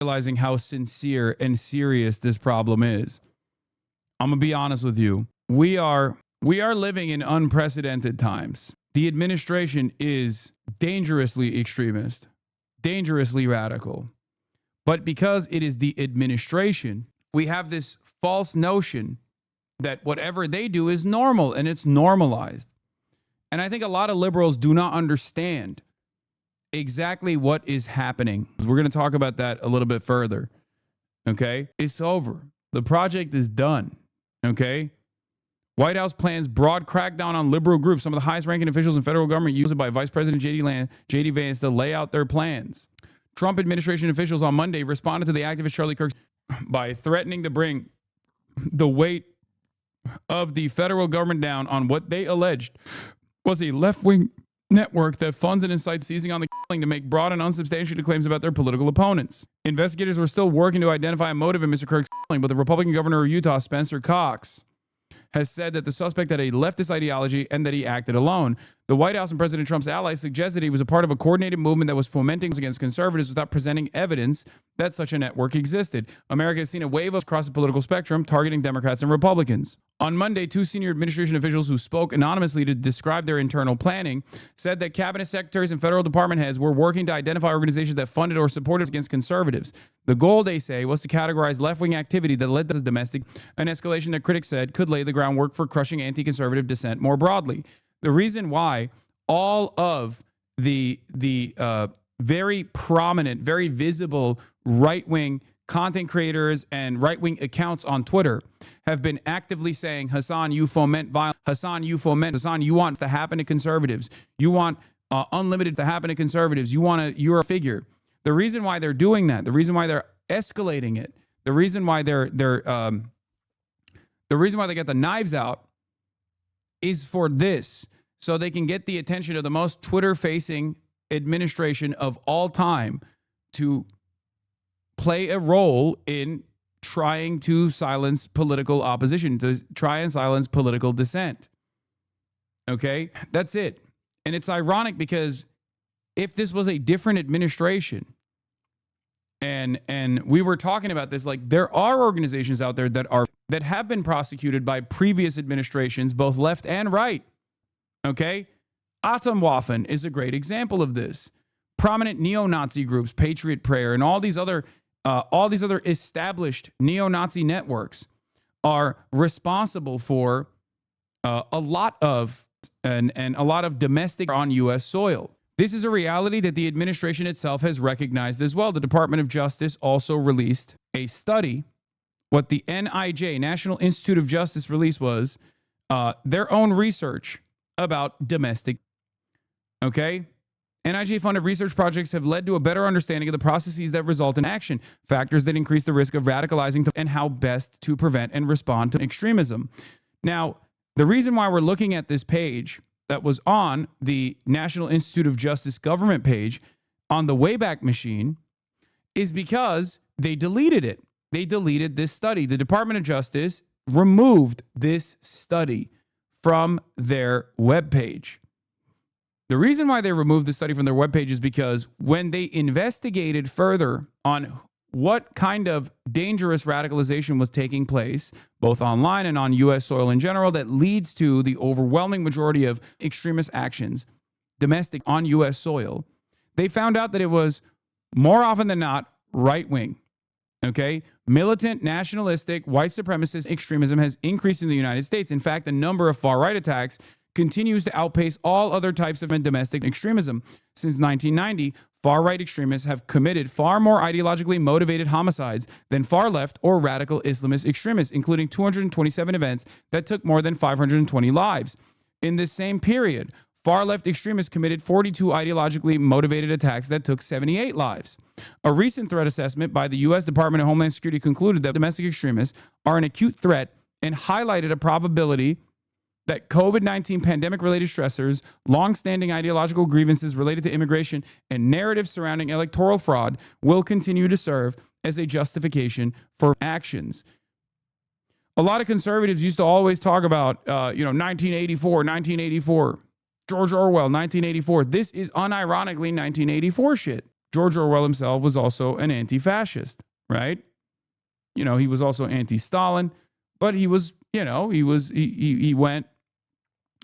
realizing how sincere and serious this problem is. I'm going to be honest with you. We are living in unprecedented times. The administration is dangerously extremist, dangerously radical. But because it is the administration, we have this false notion that whatever they do is normal and it's normalized. And I think a lot of liberals do not understand exactly what is happening. We're going to talk about that a little bit further. Okay? It's over. The project is done. Okay? White House plans broad crackdown on liberal groups. Some of the highest ranking officials in federal government used it by Vice President J.D. Vance to lay out their plans. Trump administration officials on Monday responded to the activist Charlie Kirk by threatening to bring the weight of the federal government down on what they alleged was a left-wing network that funds and incites seizing on the killing to make broad and unsubstantiated claims about their political opponents. Investigators were still working to identify a motive in Mr. Kirk's killing, but the Republican governor of Utah, Spencer Cox, has said that the suspect had a leftist ideology and that he acted alone. The White House and President Trump's allies suggested he was a part of a coordinated movement that was fomenting against conservatives without presenting evidence that such a network existed. America has seen a wave across the political spectrum targeting Democrats and Republicans. On Monday, two senior administration officials who spoke anonymously to describe their internal planning said that cabinet secretaries and federal department heads were working to identify organizations that funded or supported against conservatives. The goal, they say, was to categorize left-wing activity that led to domestic, an escalation that critics said could lay the groundwork for crushing anti-conservative dissent more broadly. The reason why all of the very prominent, very visible right-wing content creators and right-wing accounts on Twitter have been actively saying, Hasan, you foment violence. Hasan, you foment. Hasan, you want to happen to conservatives. You want unlimited to happen to conservatives. You're a figure. The reason why they're doing that, the reason why they're escalating it, the reason why the reason why they get the knives out is for this, so they can get the attention of the most Twitter-facing administration of all time to play a role in trying to silence political opposition, to try and silence political dissent. Okay? That's it. And it's ironic because if this was a different administration, and we were talking about this, like there are organizations out there that have been prosecuted by previous administrations, both left and right. Okay? Atomwaffen is a great example of this. Prominent neo-Nazi groups, Patriot Prayer, and all these other established neo-Nazi networks are responsible for a lot of domestic on U.S. soil. This is a reality that the administration itself has recognized as well. The Department of Justice also released a study. What the NIJ, National Institute of Justice, released was their own research about domestic. Okay? NIJ-funded research projects have led to a better understanding of the processes that result in action, factors that increase the risk of radicalizing, and how best to prevent and respond to extremism. Now, the reason why we're looking at this page that was on the National Institute of Justice government page on the Wayback Machine is because they deleted it. They deleted this study. The Department of Justice removed this study from their webpage. The reason why they removed the study from their webpage is because when they investigated further on what kind of dangerous radicalization was taking place, both online and on U.S. soil in general, that leads to the overwhelming majority of extremist actions, domestic on U.S. soil, they found out that it was more often than not right-wing. Okay? Militant, nationalistic, white supremacist extremism has increased in the United States. In fact, the number of far-right attacks continues to outpace all other types of domestic extremism. Since 1990, far-right extremists have committed far more ideologically motivated homicides than far-left or radical Islamist extremists, including 227 events that took more than 520 lives. In this same period, far-left extremists committed 42 ideologically motivated attacks that took 78 lives. A recent threat assessment by the U.S. Department of Homeland Security concluded that domestic extremists are an acute threat and highlighted a probability that COVID-19 pandemic-related stressors, long-standing ideological grievances related to immigration, and narratives surrounding electoral fraud will continue to serve as a justification for actions. A lot of conservatives used to always talk about, 1984, George Orwell, 1984. This is unironically 1984 shit. George Orwell himself was also an anti-fascist, right? You know, he was also anti-Stalin, but he was, you know, he went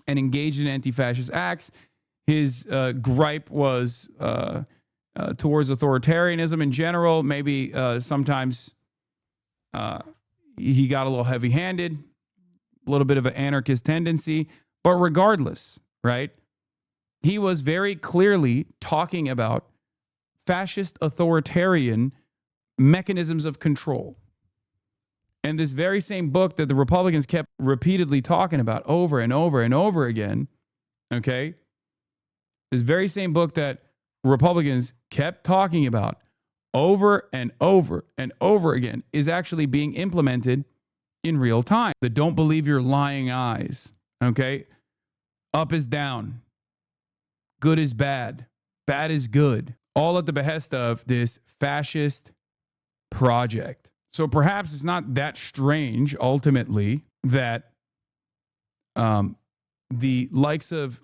and engaged in anti-fascist acts. His gripe was towards authoritarianism in general. Maybe sometimes he got a little heavy-handed, a little bit of an anarchist tendency. But regardless, right, he was very clearly talking about fascist authoritarian mechanisms of control. And this very same book that the Republicans kept repeatedly talking about over and over and over again, okay, this very same book that Republicans kept talking about over and over and over again is actually being implemented in real time. The don't believe your lying eyes, okay? Up is down. Good is bad. Bad is good. All at the behest of this fascist project. So perhaps it's not that strange, ultimately, that the likes of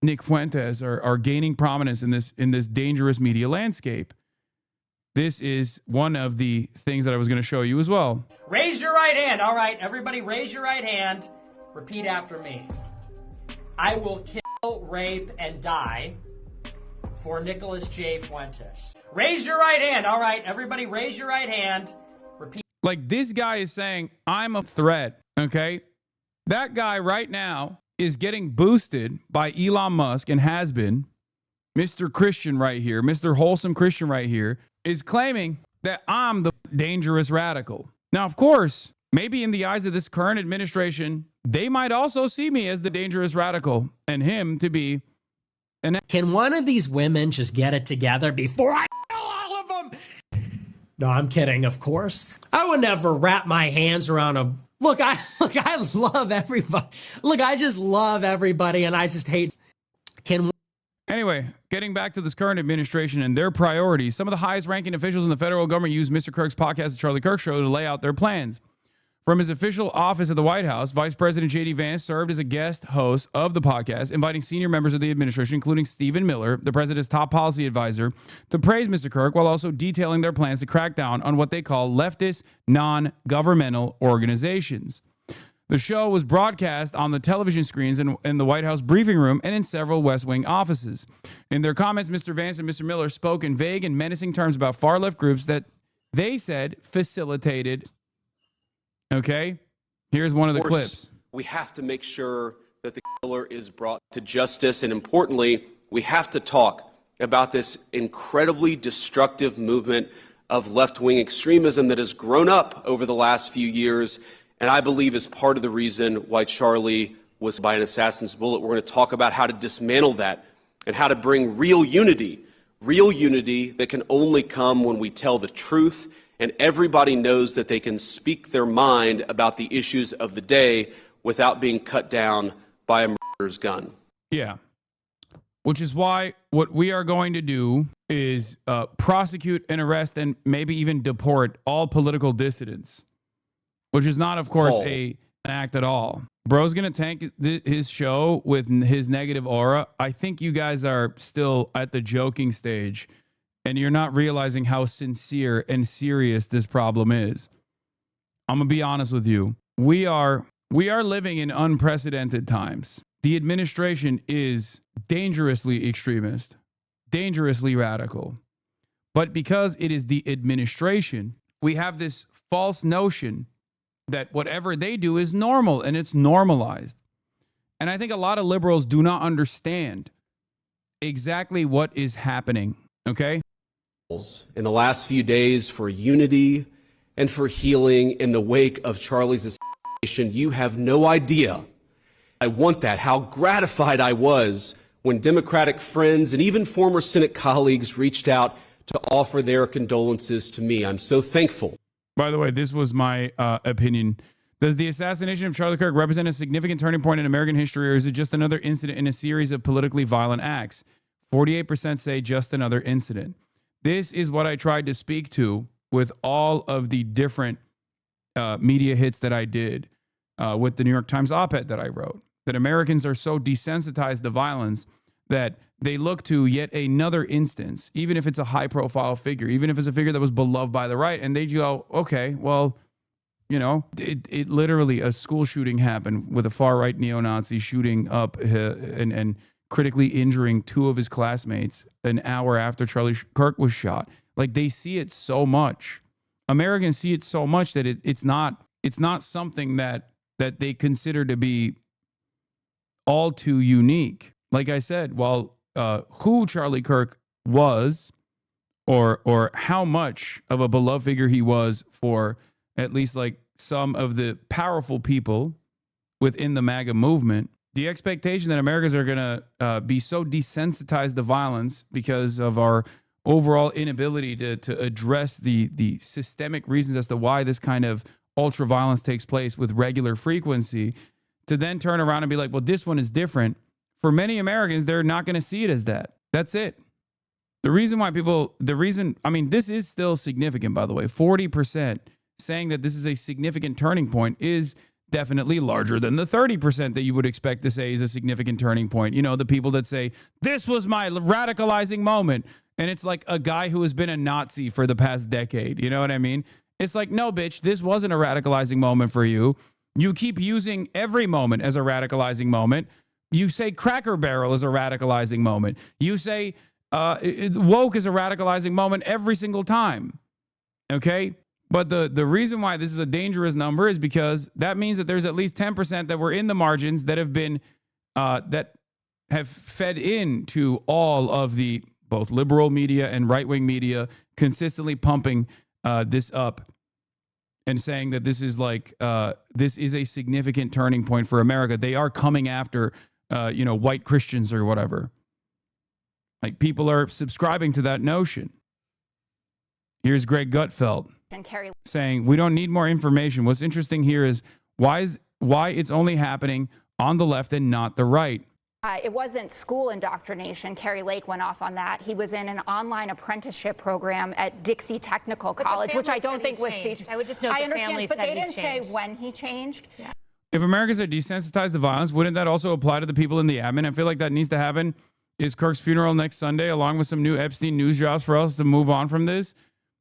Nick Fuentes are gaining prominence in this dangerous media landscape. This is one of the things that I was going to show you as well. Raise your right hand. All right, everybody raise your right hand. Repeat after me. I will kill, rape, and die for Nicholas J. Fuentes. Raise your right hand. All right, everybody raise your right hand. Repeat. Like, this guy is saying, I'm a threat, okay? That guy right now is getting boosted by Elon Musk and has been. Mr. Christian right here, Mr. Wholesome Christian right here, is claiming that I'm the dangerous radical. Now, of course, maybe in the eyes of this current administration, they might also see me as the dangerous radical and him to be an... Can one of these women just get it together before I kill all of them? No, I'm kidding, of course. I would never wrap my hands around a... Look, I love everybody. Look, I just love everybody, and I just hate... Anyway, getting back to this current administration and their priorities, some of the highest ranking officials in the federal government used Mr. Kirk's podcast, The Charlie Kirk Show, to lay out their plans. From his official office at the White House, Vice President J.D. Vance served as a guest host of the podcast, inviting senior members of the administration, including Stephen Miller, the president's top policy advisor, to praise Mr. Kirk while also detailing their plans to crack down on what they call leftist non-governmental organizations. The show was broadcast on the television screens in the White House briefing room and in several West Wing offices. In their comments, Mr. Vance and Mr. Miller spoke in vague and menacing terms about far-left groups that they said facilitated. Okay, here's one of the clips. We have to make sure that the killer is brought to justice, and importantly, we have to talk about this incredibly destructive movement of left-wing extremism that has grown up over the last few years, and I believe is part of the reason why Charlie was by an assassin's bullet. We're going to talk about how to dismantle that and how to bring real unity that can only come when we tell the truth and everybody knows that they can speak their mind about the issues of the day without being cut down by a murderer's gun. Yeah. Which is why what we are going to do is prosecute and arrest and maybe even deport all political dissidents, which is not, of course, an act at all. Bro's going to tank his show with his negative aura. I think you guys are still at the joking stage, and you're not realizing how sincere and serious this problem is. I'm going to be honest with you. We are living in unprecedented times. The administration is dangerously extremist, dangerously radical. But because it is the administration, we have this false notion that whatever they do is normal and it's normalized. And I think a lot of liberals do not understand exactly what is happening, okay? In the last few days for unity and for healing in the wake of Charlie's assassination, you have no idea. I want that, how gratified I was when Democratic friends and even former Senate colleagues reached out to offer their condolences to me. I'm so thankful. By the way, this was my opinion. Does the assassination of Charlie Kirk represent a significant turning point in American history, or is it just another incident in a series of politically violent acts? 48% say just another incident. This is what I tried to speak to with all of the different media hits that I did with the New York Times op-ed that I wrote, that Americans are so desensitized to violence that they look to yet another instance, even if it's a high profile figure, even if it's a figure that was beloved by the right, and they go, okay, well, you know, it literally, a school shooting happened with a far-right neo-Nazi shooting up and critically injuring 2 of his classmates an hour after Charlie Kirk was shot. Like, they see it so much. Americans see it so much that it's not something that they consider to be all too unique. Like I said, while who Charlie Kirk was, or how much of a beloved figure he was for at least like some of the powerful people within the MAGA movement, the expectation that Americans are going to be so desensitized to violence because of our overall inability to address the systemic reasons as to why this kind of ultra violence takes place with regular frequency, to then turn around and be like, well, this one is different. For many Americans, they're not going to see it as that. That's it. I mean, this is still significant, by the way. 40% saying that this is a significant turning point is definitely larger than the 30% that you would expect to say is a significant turning point. You know, the people that say, this was my radicalizing moment. And it's like a guy who has been a Nazi for the past decade. You know what I mean? It's like, no, bitch, this wasn't a radicalizing moment for you. You keep using every moment as a radicalizing moment. You say Cracker Barrel is a radicalizing moment. You say woke is a radicalizing moment every single time. Okay? But the reason why this is a dangerous number is because that means that there's at least 10% that were in the margins that have been that have fed into all of the both liberal media and right-wing media consistently pumping this up and saying that this is like this is a significant turning point for America. They are coming after white Christians or whatever. Like, people are subscribing to that notion. Here's Greg Gutfeld saying, we don't need more information. What's interesting here is why it's only happening on the left and not the right. It wasn't school indoctrination. Kerry Lake went off on that. He was in an online apprenticeship program at Dixie Technical College, which I don't think was changed. I would just note the family but said they didn't say changed. when he changed. Yeah. If Americans are desensitized to violence, wouldn't that also apply to the people in the admin? I feel like that needs to happen. Is Kirk's funeral next Sunday, along with some new Epstein news jobs for us to move on from this?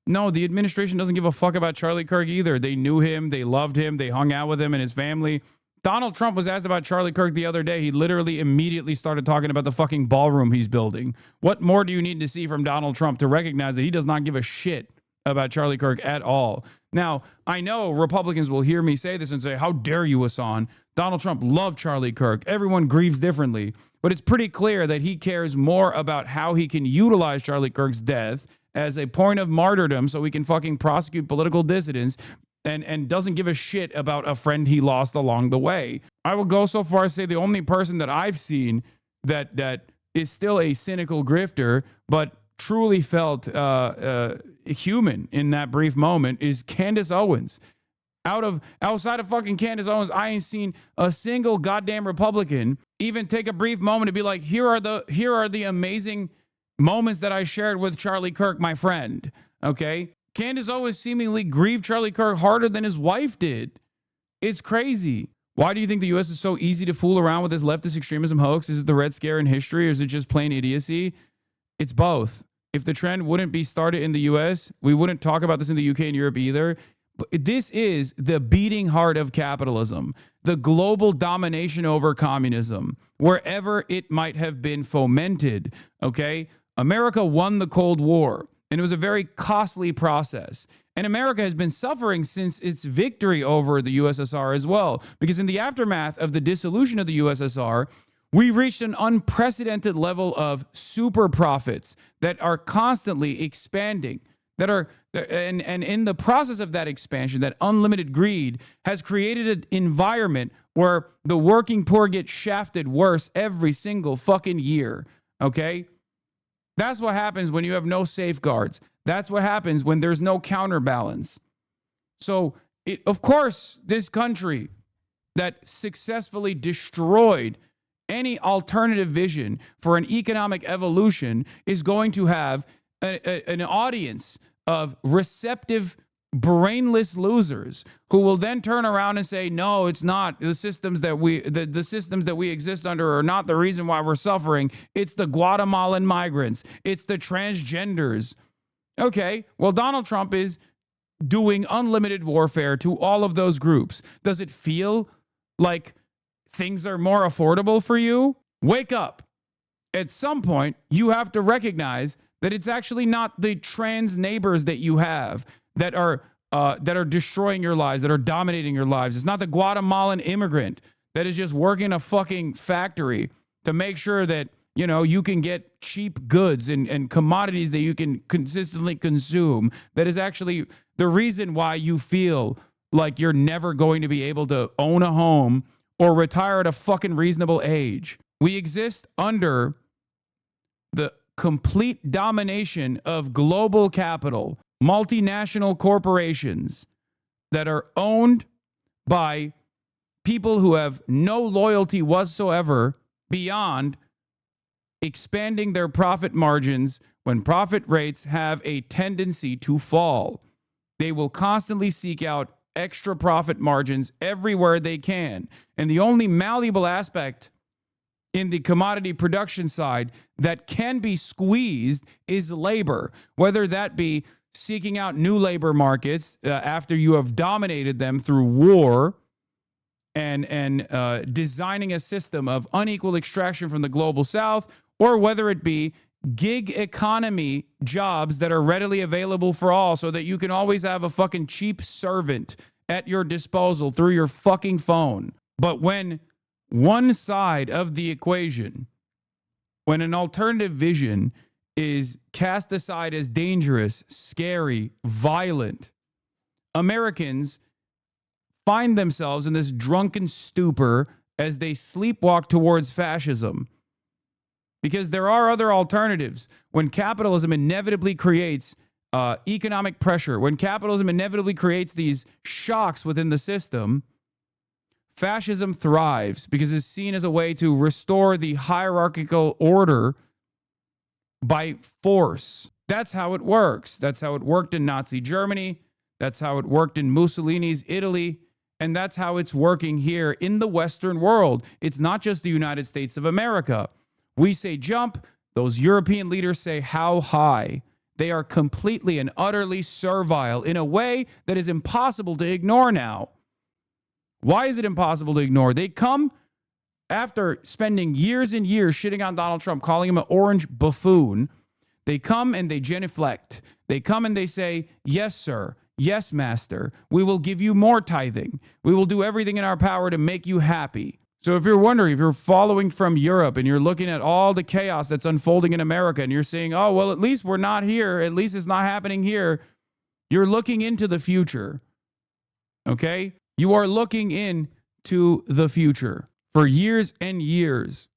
No, the administration doesn't give a fuck about Charlie Kirk either. They knew him. They loved him. They hung out with him and his family. Donald Trump was asked about Charlie Kirk the other day. He literally immediately started talking about the fucking ballroom he's building. What more do you need to see from Donald Trump to recognize that he does not give a shit about Charlie Kirk at all? Now, I know Republicans will hear me say this and say, how dare you, Hasan? Donald Trump loved Charlie Kirk. Everyone grieves differently. But it's pretty clear that he cares more about how he can utilize Charlie Kirk's death as a point of martyrdom so he can fucking prosecute political dissidents and doesn't give a shit about a friend he lost along the way. I will go so far as to say the only person that I've seen that is still a cynical grifter, but truly felt human in that brief moment is Candace Owens. Outside of fucking Candace Owens, I ain't seen a single goddamn Republican even take a brief moment to be like, here are the amazing moments that I shared with Charlie Kirk, my friend. Okay? Candace Owens seemingly grieved Charlie Kirk harder than his wife did. It's crazy. Why do you think the U.S. is so easy to fool around with this leftist extremism hoax? Is it the Red Scare in history, or is it just plain idiocy? It's both. If the trend wouldn't be started in the U.S., we wouldn't talk about this in the U.K. and Europe either. But this is the beating heart of capitalism, the global domination over communism, wherever it might have been fomented, okay? America won the Cold War, and it was a very costly process. And America has been suffering since its victory over the USSR as well, because in the aftermath of the dissolution of the USSR, we reached an unprecedented level of super profits that are constantly expanding, and in the process of that expansion, that unlimited greed has created an environment where the working poor get shafted worse every single fucking year, okay? That's what happens when you have no safeguards. That's what happens when there's no counterbalance. So, of course, this country that successfully destroyed any alternative vision for an economic evolution is going to have an audience of receptive brainless losers who will then turn around and say, no, it's not. The systems that the systems that we exist under are not the reason why we're suffering. It's the Guatemalan migrants. It's the transgenders. Okay, well, Donald Trump is doing unlimited warfare to all of those groups. Does it feel like things are more affordable for you? Wake up. At some point, you have to recognize that it's actually not the trans neighbors that you have that are destroying your lives, that are dominating your lives. It's not the Guatemalan immigrant that is just working a fucking factory to make sure that, you know, you can get cheap goods and commodities that you can consistently consume. That is actually the reason why you feel like you're never going to be able to own a home or retire at a fucking reasonable age. We exist under the complete domination of global capital, multinational corporations that are owned by people who have no loyalty whatsoever beyond expanding their profit margins when profit rates have a tendency to fall. They will constantly seek out extra profit margins everywhere they can. And the only malleable aspect in the commodity production side that can be squeezed is labor, whether that be seeking out new labor markets after you have dominated them through war and designing a system of unequal extraction from the global south, or whether it be gig economy jobs that are readily available for all so that you can always have a fucking cheap servant at your disposal through your fucking phone. But when one side of the equation, when an alternative vision is cast aside as dangerous, scary, violent, Americans find themselves in this drunken stupor as they sleepwalk towards fascism. Because there are other alternatives. When capitalism inevitably creates economic pressure, when capitalism inevitably creates these shocks within the system, fascism thrives because it's seen as a way to restore the hierarchical order by force. That's how it works. That's how it worked in Nazi Germany. That's how it worked in Mussolini's Italy. And that's how it's working here in the Western world. It's not just the United States of America. We say jump. Those European leaders say how high. They are completely and utterly servile in a way that is impossible to ignore now. Why is it impossible to ignore? They come after spending years and years shitting on Donald Trump, calling him an orange buffoon. They come and they genuflect. They come and they say, yes, sir. Yes, master. We will give you more tithing. We will do everything in our power to make you happy. So if you're wondering, if you're following from Europe and you're looking at all the chaos that's unfolding in America and you're saying, oh, well, at least we're not here. At least it's not happening here. You're looking into the future. Okay? You are looking into the future. For years and years,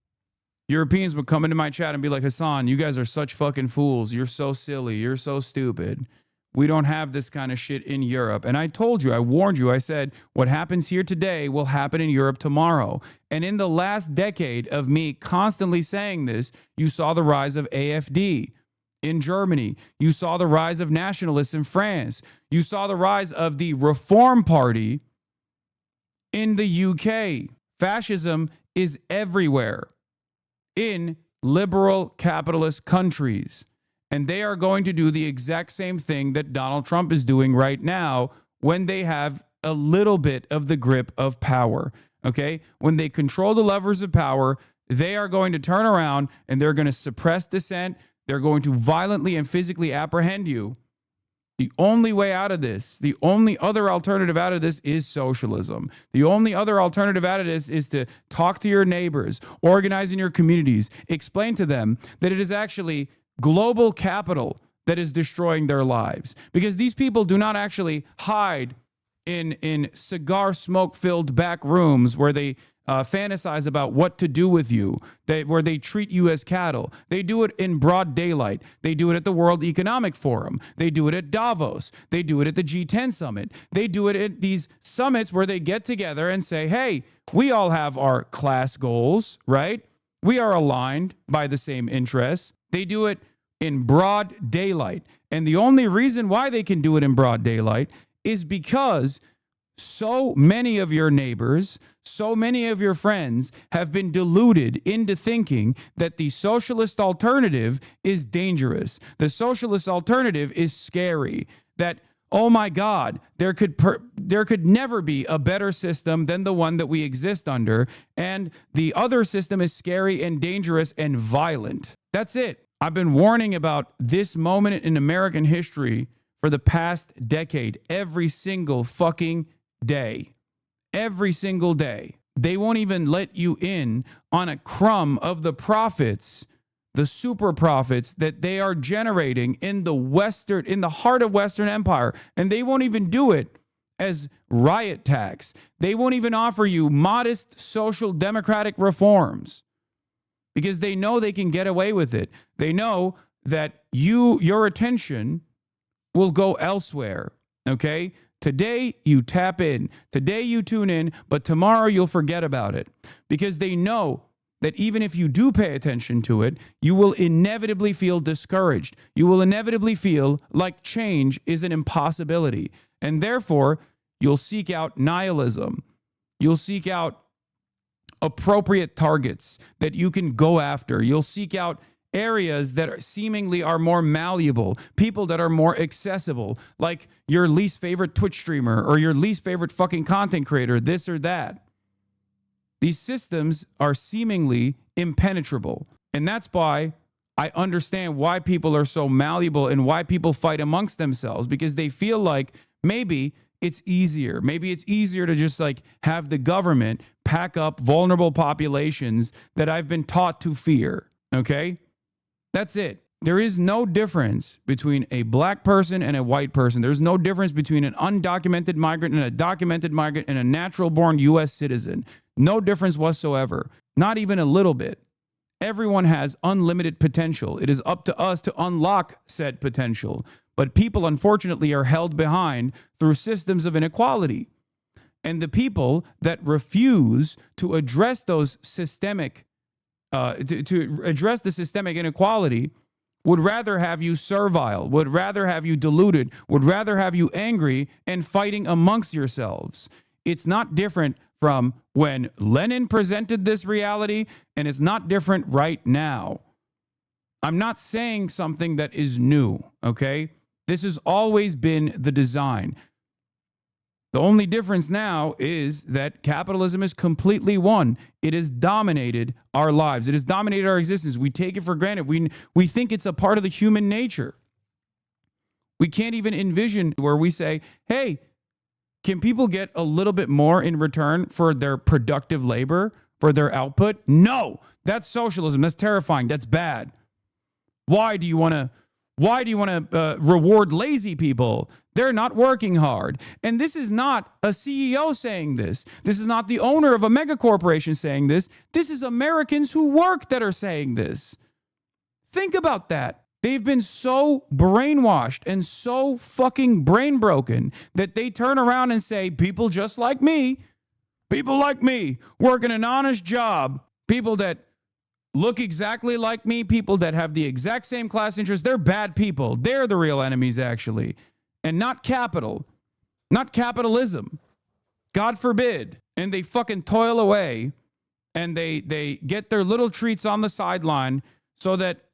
Europeans would come into my chat and be like, Hasan, you guys are such fucking fools. You're so silly. You're so stupid. We don't have this kind of shit in Europe. And I told you, I warned you, I said, what happens here today will happen in Europe tomorrow. And in the last decade of me constantly saying this, you saw the rise of AfD in Germany. You saw the rise of nationalists in France. You saw the rise of the Reform Party in the UK. Fascism is everywhere in liberal capitalist countries. And they are going to do the exact same thing that Donald Trump is doing right now when they have a little bit of the grip of power. Okay? When they control the levers of power, they are going to turn around and they're going to suppress dissent. They're going to violently and physically apprehend you. The only way out of this, the only other alternative out of this is socialism. The only other alternative out of this is to talk to your neighbors, organize in your communities, explain to them that it is actually global capital that is destroying their lives. Because these people do not actually hide in cigar smoke-filled back rooms where they fantasize about what to do with you, where they treat you as cattle. They do it in broad daylight. They do it at the World Economic Forum. They do it at Davos. They do it at the G10 summit. They do it at these summits where they get together and say, hey, we all have our class goals, right? We are aligned by the same interests. They do it in broad daylight. And the only reason why they can do it in broad daylight is because so many of your neighbors, so many of your friends have been deluded into thinking that the socialist alternative is dangerous. The socialist alternative is scary. That, oh my God, there could never be a better system than the one that we exist under. And the other system is scary and dangerous and violent. That's it. I've been warning about this moment in American history for the past decade, every single fucking day. Every single day. They won't even let you in on a crumb of the profits, the super profits that they are generating in the heart of Western Empire. And they won't even do it as riot tax. They won't even offer you modest social democratic reforms because they know they can get away with it. They know that your attention will go elsewhere. Okay? Today, you tap in. Today, you tune in, but tomorrow you'll forget about it because they know that even if you do pay attention to it, you will inevitably feel discouraged. You will inevitably feel like change is an impossibility. And therefore, you'll seek out nihilism. You'll seek out appropriate targets that you can go after. You'll seek out areas that are more malleable, people that are more accessible, like your least favorite Twitch streamer or your least favorite fucking content creator, this or that. These systems are seemingly impenetrable. And that's why I understand why people are so malleable and why people fight amongst themselves, because they feel like maybe it's easier. Maybe it's easier to just like have the government pack up vulnerable populations that I've been taught to fear. Okay? That's it. There is no difference between a black person and a white person. There's no difference between an undocumented migrant and a documented migrant and a natural-born U.S. citizen. No difference whatsoever. Not even a little bit. Everyone has unlimited potential. It is up to us to unlock said potential. But people, unfortunately, are held behind through systems of inequality. And the people that refuse to address those systemic to address the systemic inequality would rather have you servile, would rather have you deluded, would rather have you angry and fighting amongst yourselves. It's not different from when Lenin presented this reality, and it's not different right now. I'm not saying something that is new, okay? This has always been the design. The only difference now is that capitalism is completely won. It has dominated our lives. It has dominated our existence. We take it for granted. We think it's a part of the human nature. We can't even envision where we say, hey, can people get a little bit more in return for their productive labor, for their output? No, that's socialism. That's terrifying. That's bad. Why do you want to reward lazy people? They're not working hard. And this is not a CEO saying this. This is not the owner of a mega corporation saying this. This is Americans who work that are saying this. Think about that. They've been so brainwashed and so fucking brain broken that they turn around and say, people just like me, working an honest job, people that look exactly like me, people that have the exact same class interests, they're bad people. They're the real enemies, actually. And not capital, not capitalism. God forbid. And they fucking toil away and they get their little treats on the sideline so that,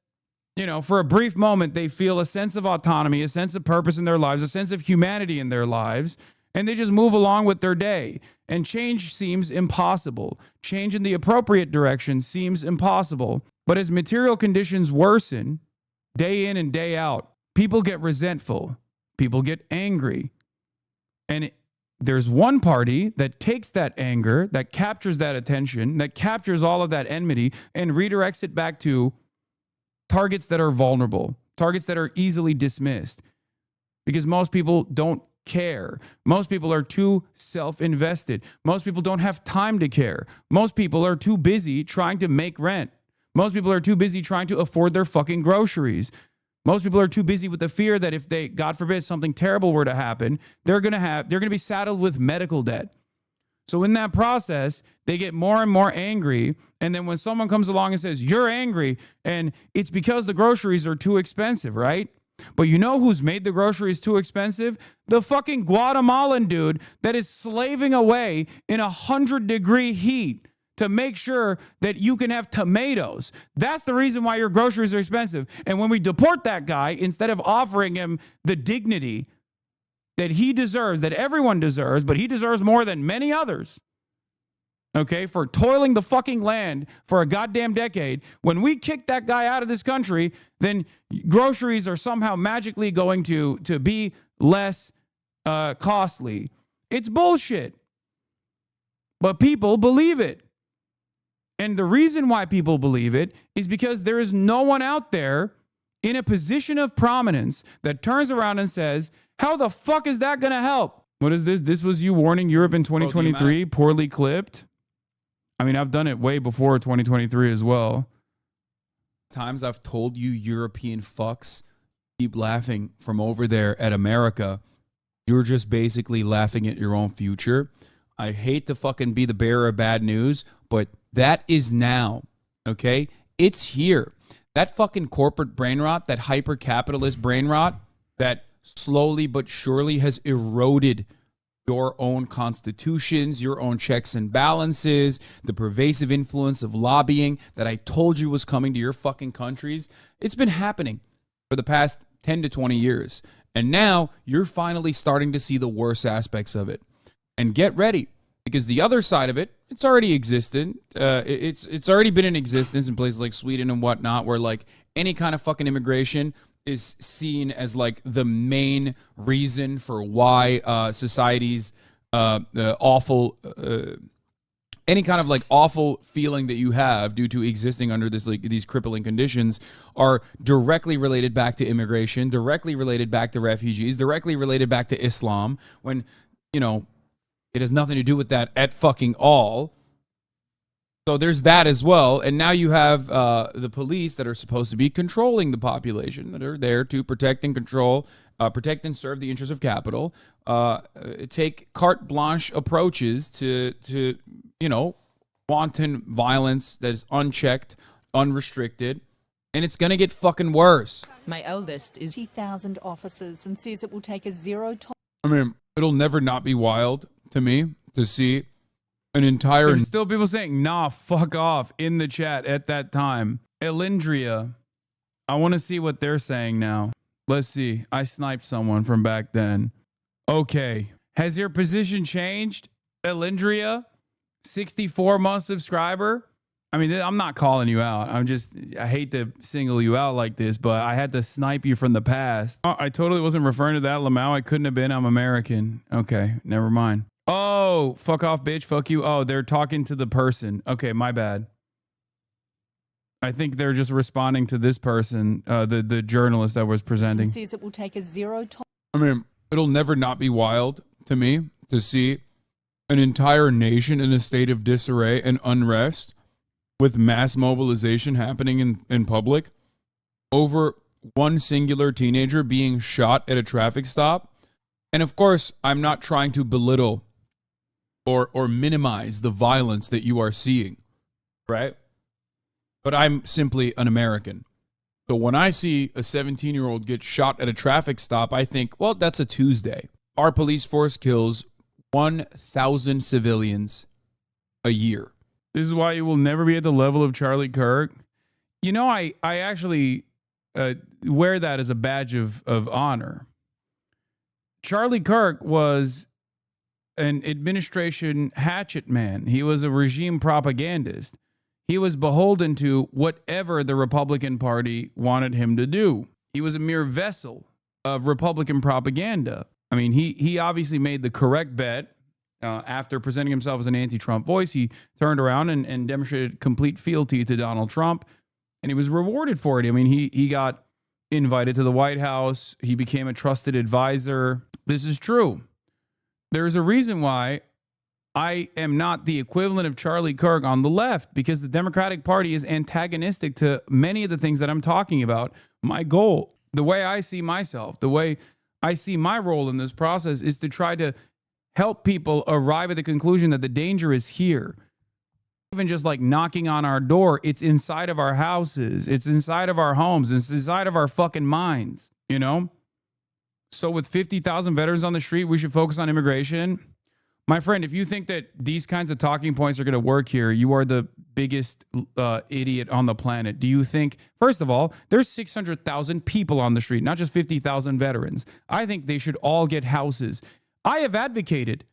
you know, for a brief moment, they feel a sense of autonomy, a sense of purpose in their lives, a sense of humanity in their lives, and they just move along with their day. And change seems impossible. Change in the appropriate direction seems impossible. But as material conditions worsen, day in and day out, people get resentful. People get angry. And there's one party that takes that anger, that captures that attention, that captures all of that enmity and redirects it back to targets that are vulnerable, targets that are easily dismissed. Because most people don't care. Most people are too self-invested. Most people don't have time to care. Most people are too busy trying to make rent. Most people are too busy trying to afford their fucking groceries. Most people are too busy with the fear that if they, God forbid, something terrible were to happen, they're going to be saddled with medical debt. So in that process, they get more and more angry. And then when someone comes along and says, you're angry, and it's because the groceries are too expensive, right? But you know who's made the groceries too expensive? The fucking Guatemalan dude that is slaving away in 100-degree heat to make sure that you can have tomatoes. That's the reason why your groceries are expensive. And when we deport that guy, instead of offering him the dignity that he deserves, that everyone deserves, but he deserves more than many others, okay, for toiling the fucking land for a goddamn decade, when we kick that guy out of this country, then groceries are somehow magically going to be less costly. It's bullshit. But people believe it. And the reason why people believe it is because there is no one out there in a position of prominence that turns around and says, how the fuck is that going to help? What is this? This was you warning Europe in 2023, poorly clipped? I mean, I've done it way before 2023 as well. Times I've told you European fucks keep laughing from over there at America. You're just basically laughing at your own future. I hate to fucking be the bearer of bad news, but that is now, okay? It's here. That fucking corporate brain rot, that hyper-capitalist brain rot that slowly but surely has eroded your own constitutions, your own checks and balances, the pervasive influence of lobbying that I told you was coming to your fucking countries. It's been happening for the past 10 to 20 years. And now you're finally starting to see the worst aspects of it. And get ready, because the other side of it, it's already existed. It's already been in existence in places like Sweden and whatnot, where like any kind of fucking immigration is seen as like the main reason for why society's awful, any kind of like awful feeling that you have due to existing under this like these crippling conditions are directly related back to immigration, directly related back to refugees, directly related back to Islam, when, you know, it has nothing to do with that at fucking all. So there's that as well. And now you have the police that are supposed to be controlling the population, that are there to protect and control, protect and serve the interests of capital, take carte blanche approaches to you know, wanton violence that is unchecked, unrestricted, and it's going to get fucking worse. My eldest is 50,000 officers and says it will take a zero I mean, it'll never not be wild to me to see an entire... There's still people saying, nah, fuck off in the chat at that time. Elindria, I want to see what they're saying now. Let's see. I sniped someone from back then. Okay. Has your position changed? Elindria, 64-month subscriber. I mean, I'm not calling you out. I hate to single you out like this, but I had to snipe you from the past. I totally wasn't referring to that, Lamau. I couldn't have been. I'm American. Okay, never mind. Oh, fuck off, bitch. Fuck you. Oh, they're talking to the person. Okay, my bad. I think they're just responding to this person, the journalist that was presenting. says it will take a zero I mean, it'll never not be wild to me to see an entire nation in a state of disarray and unrest with mass mobilization happening in public over one singular teenager being shot at a traffic stop. And of course, I'm not trying to belittle or minimize the violence that you are seeing, right? But I'm simply an American. So when I see a 17-year-old get shot at a traffic stop, I think, well, that's a Tuesday. Our police force kills 1,000 civilians a year. This is why you will never be at the level of Charlie Kirk. You know, I actually wear that as a badge of honor. Charlie Kirk was an administration hatchet man. He was a regime propagandist. He was beholden to whatever the Republican Party wanted him to do. He was a mere vessel of Republican propaganda. I mean, he obviously made the correct bet. After presenting himself as an anti-Trump voice, he turned around and demonstrated complete fealty to Donald Trump, and he was rewarded for it. I mean, he got invited to the White House. He became a trusted advisor. This is true. There's a reason why I am not the equivalent of Charlie Kirk on the left, because the Democratic Party is antagonistic to many of the things that I'm talking about. My goal, the way I see myself, the way I see my role in this process is to try to help people arrive at the conclusion that the danger is here. Even just like knocking on our door, it's inside of our houses, it's inside of our homes, it's inside of our fucking minds. you know? So with 50,000 veterans on the street, we should focus on immigration. My friend, if you think that these kinds of talking points are going to work here, you are the biggest idiot on the planet. Do you think, first of all, there's 600,000 people on the street, not just 50,000 veterans. I think they should all get houses. I have advocated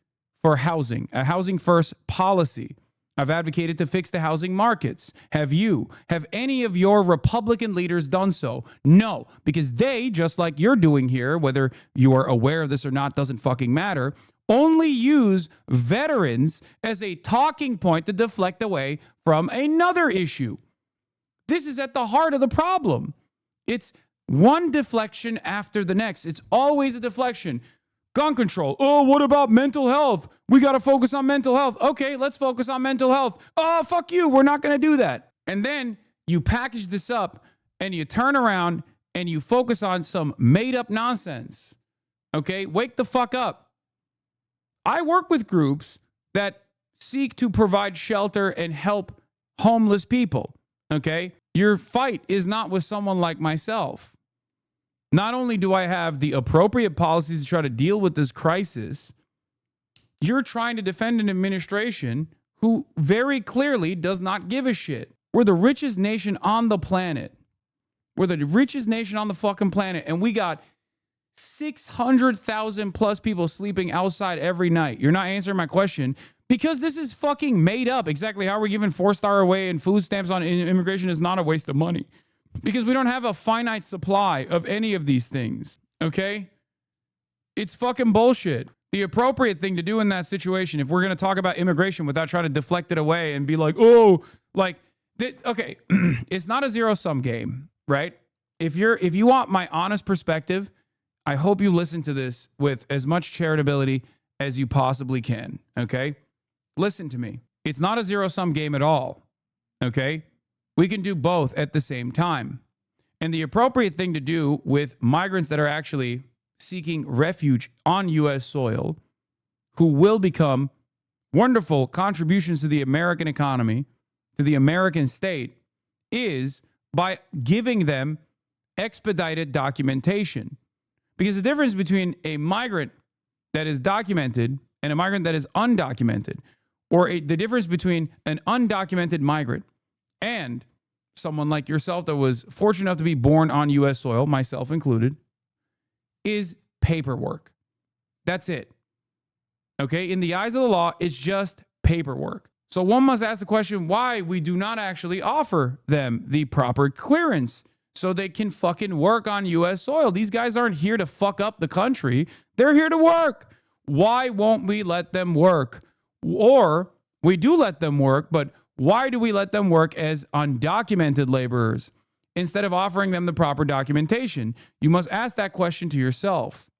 for housing, a housing first policy. I've advocated to fix the housing markets. Have you? Have any of your Republican leaders done so? No, because they, just like you're doing here, whether you are aware of this or not, doesn't fucking matter, only use veterans as a talking point to deflect away from another issue. This is at the heart of the problem. It's one deflection after the next. It's always a deflection. Gun control. Oh, what about mental health? We got to focus on mental health. Okay, let's focus on mental health. Oh, fuck you. We're not going to do that. And then you package this up and you turn around and you focus on some made up nonsense. Okay, wake the fuck up. I work with groups that seek to provide shelter and help homeless people. Okay, your fight is not with someone like myself. Not only do I have the appropriate policies to try to deal with this crisis, you're trying to defend an administration who very clearly does not give a shit. We're the richest nation on the planet. We're the richest nation on the fucking planet. And we got 600,000 plus people sleeping outside every night. You're not answering my question because this is fucking made up. Exactly how we're giving 4-star away and food stamps on immigration is not a waste of money. Because we don't have a finite supply of any of these things, okay? It's fucking bullshit. The appropriate thing to do in that situation, if we're going to talk about immigration without trying to deflect it away and be like, oh, like, okay, it's not a zero-sum game, right? If you want my honest perspective, I hope you listen to this with as much charitability as you possibly can, okay? Listen to me. It's not a zero-sum game at all, okay? We can do both at the same time. And the appropriate thing to do with migrants that are actually seeking refuge on U.S. soil, who will become wonderful contributions to the American economy, to the American state, is by giving them expedited documentation. Because the difference between a migrant that is documented and a migrant that is undocumented, or the difference between an undocumented migrant and someone like yourself that was fortunate enough to be born on U.S. soil, myself included, is paperwork. That's it. Okay? In the eyes of the law, it's just paperwork. So one must ask the question why we do not actually offer them the proper clearance so they can fucking work on U.S. soil. These guys aren't here to fuck up the country. They're here to work. Why won't we let them work? Or we do let them work, but why do we let them work as undocumented laborers instead of offering them the proper documentation? You must ask that question to yourself.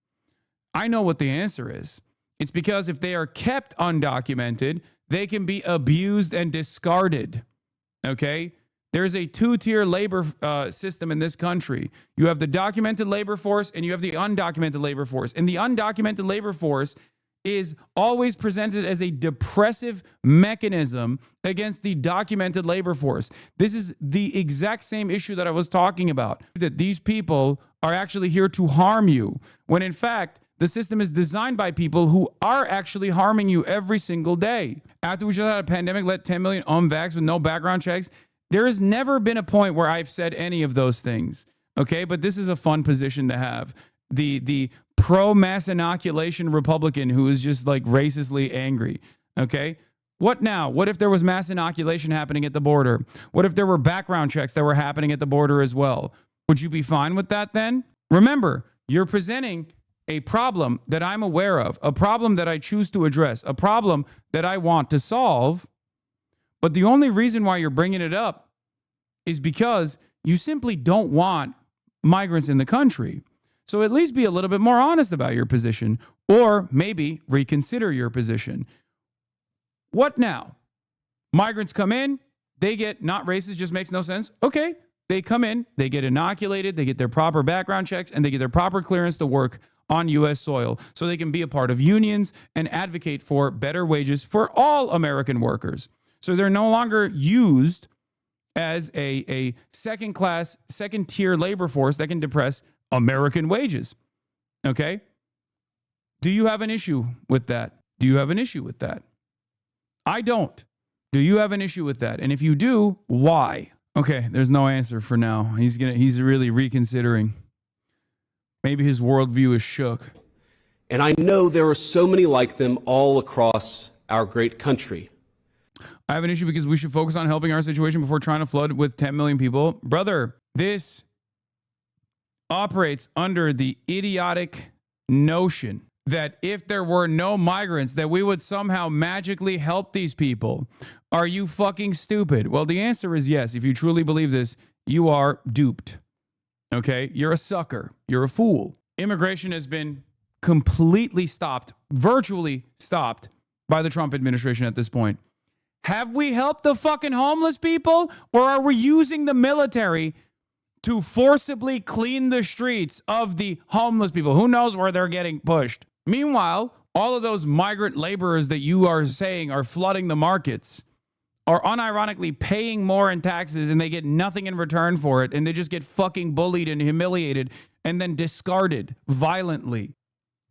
I know what the answer is. It's because if they are kept undocumented, they can be abused and discarded. Okay? There's a two-tier labor system in this country. You have the documented labor force and you have the undocumented labor force. And the undocumented labor force is always presented as a depressive mechanism against the documented labor force. This is the exact same issue that I was talking about, that these people are actually here to harm you, when in fact, the system is designed by people who are actually harming you every single day. After we just had a pandemic, let 10 million unvaxxed with no background checks, there has never been a point where I've said any of those things, okay? But this is a fun position to have. The pro-mass inoculation Republican who is just like racistly angry, okay? What now? What if there was mass inoculation happening at the border? What if there were background checks that were happening at the border as well? Would you be fine with that then? Remember, you're presenting a problem that I'm aware of, a problem that I choose to address, a problem that I want to solve, but the only reason why you're bringing it up is because you simply don't want migrants in the country. So at least be a little bit more honest about your position, or maybe reconsider your position. What now? Migrants come in, they get not racist, just makes no sense. Okay, they come in, they get inoculated, they get their proper background checks, and they get their proper clearance to work on U.S. soil so they can be a part of unions and advocate for better wages for all American workers. So they're no longer used as a second-class, second-tier labor force that can depress American wages. Okay? Do you have an issue with that? Do you have an issue with that? I don't. Do you have an issue with that? And if you do, why? Okay, there's no answer for now. He's really reconsidering. Maybe his worldview is shook. And I know there are so many like them all across our great country. I have an issue because we should focus on helping our situation before trying to flood with 10 million people. Brother, this operates under the idiotic notion that if there were no migrants, that we would somehow magically help these people. Are you fucking stupid? Well, the answer is yes. If you truly believe this, you are duped. Okay? You're a sucker. You're a fool. Immigration has been completely stopped, virtually stopped by the Trump administration at this point. Have we helped the fucking homeless people, or are we using the military to forcibly clean the streets of the homeless people? Who knows where they're getting pushed? Meanwhile, all of those migrant laborers that you are saying are flooding the markets are unironically paying more in taxes, and they get nothing in return for it, and they just get fucking bullied and humiliated and then discarded violently.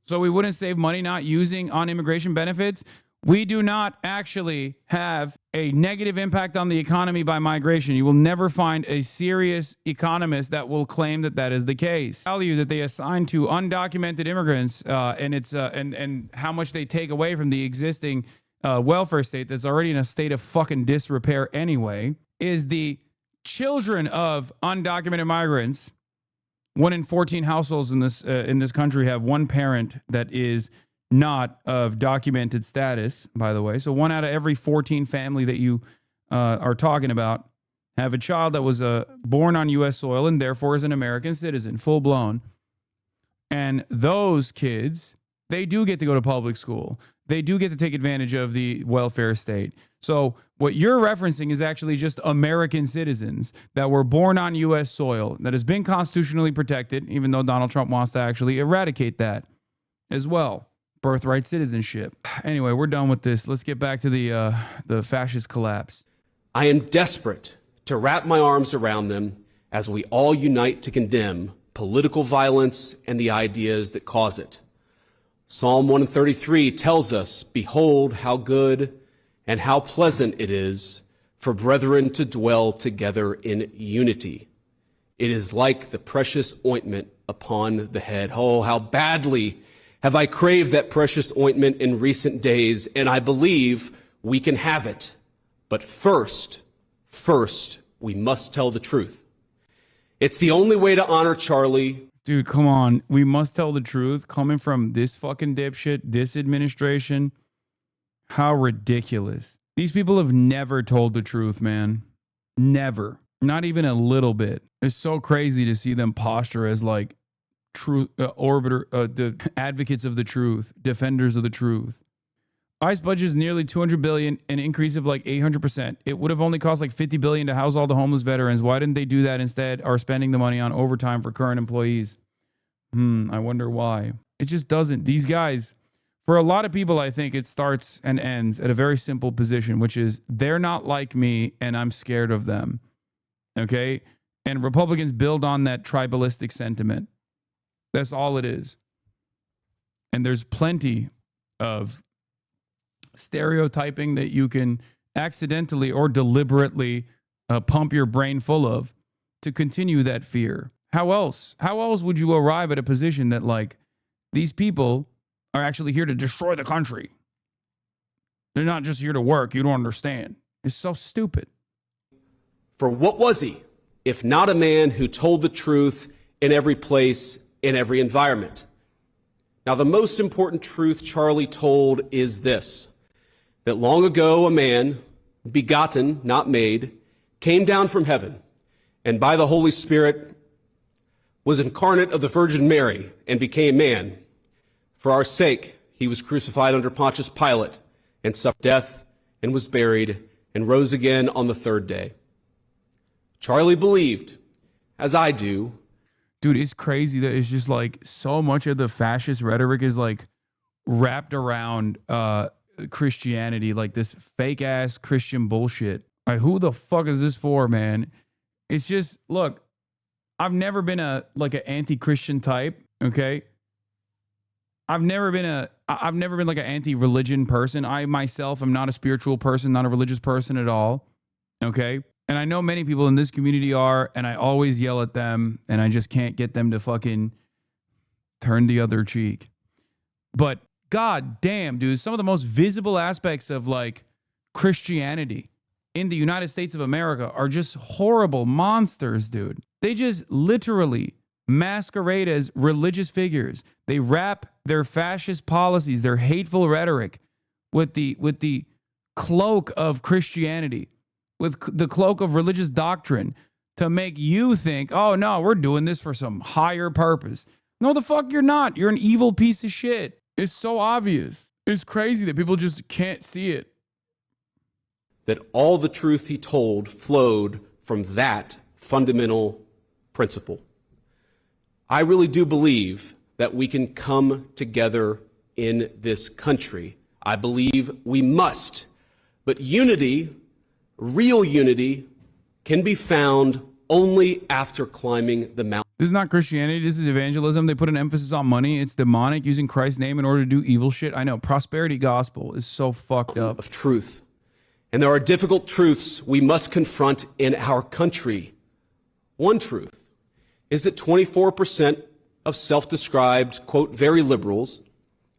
So we wouldn't save money not using on immigration benefits. We do not actually have a negative impact on the economy by migration. You will never find a serious economist that will claim that that is the case. Value that they assign to undocumented immigrants and how much they take away from the existing welfare state that's already in a state of fucking disrepair anyway is the children of undocumented migrants. 1 in 14 households in this country have one parent that is not of documented status, by the way. So 1 out of every 14 family that you are talking about have a child that was born on U.S. soil and therefore is an American citizen, full blown. And those kids, they do get to go to public school. They do get to take advantage of the welfare state. So what you're referencing is actually just American citizens that were born on U.S. soil that has been constitutionally protected, even though Donald Trump wants to actually eradicate that as well. Birthright citizenship. Anyway, we're done with this. Let's get back to the fascist collapse. I am desperate to wrap my arms around them as we all unite to condemn political violence and the ideas that cause it. Psalm 133 tells us, "Behold how good and how pleasant it is for brethren to dwell together in unity. It is like the precious ointment upon the head." Oh, how badly have I craved that precious ointment in recent days, and I believe we can have it. But first, we must tell the truth. It's the only way to honor Charlie. Dude, come on. We must tell the truth. Coming from this fucking dipshit, this administration. How ridiculous. These people have never told the truth, man. Never. Not even a little bit. It's so crazy to see them posture as like truth the advocates of the truth, defenders of the truth. ICE budget is nearly $200 billion, an increase of like 800%. It would have only cost like $50 billion to house all the homeless veterans. Why didn't they do that instead? Are spending the money on overtime for current employees? I wonder why. It just doesn't. These guys, for a lot of people, I think it starts and ends at a very simple position, which is they're not like me and I'm scared of them. Okay? And Republicans build on that tribalistic sentiment. That's all it is. And there's plenty of stereotyping that you can accidentally or deliberately pump your brain full of to continue that fear. How else would you arrive at a position that like these people are actually here to destroy the country? They're not just here to work. You don't understand. It's so stupid. For what was he, if not a man who told the truth in every place, in every environment? Now, the most important truth Charlie told is this, that long ago a man, begotten, not made, came down from heaven, and by the Holy Spirit was incarnate of the Virgin Mary and became man. For our sake, he was crucified under Pontius Pilate and suffered death and was buried and rose again on the third day. Charlie believed, as I do. Dude, it's crazy that it's just like so much of the fascist rhetoric is like wrapped around Christianity, like this fake ass Christian bullshit. Like, who the fuck is this for, man? It's just, look, I've never been an anti-Christian type, okay? I've never been like an anti-religion person. I myself am not a spiritual person, not a religious person at all, okay? And I know many people in this community are, and I always yell at them, and I just can't get them to fucking turn the other cheek. But god damn, dude, some of the most visible aspects of like Christianity in the United States of America are just horrible monsters, dude. They just literally masquerade as religious figures. They wrap their fascist policies, their hateful rhetoric with the cloak of Christianity, with the cloak of religious doctrine to make you think, oh no, we're doing this for some higher purpose. No, the fuck you're not. You're an evil piece of shit. It's so obvious. It's crazy that people just can't see it. That all the truth he told flowed from that fundamental principle. I really do believe that we can come together in this country. I believe we must. But unity, real unity, can be found only after climbing the mountain. This is not Christianity. This is evangelism. They put an emphasis on money. It's demonic, using Christ's name in order to do evil shit. I know. Prosperity gospel is so fucked up. Of truth. And there are difficult truths we must confront in our country. One truth is that 24% of self-described, quote, very liberals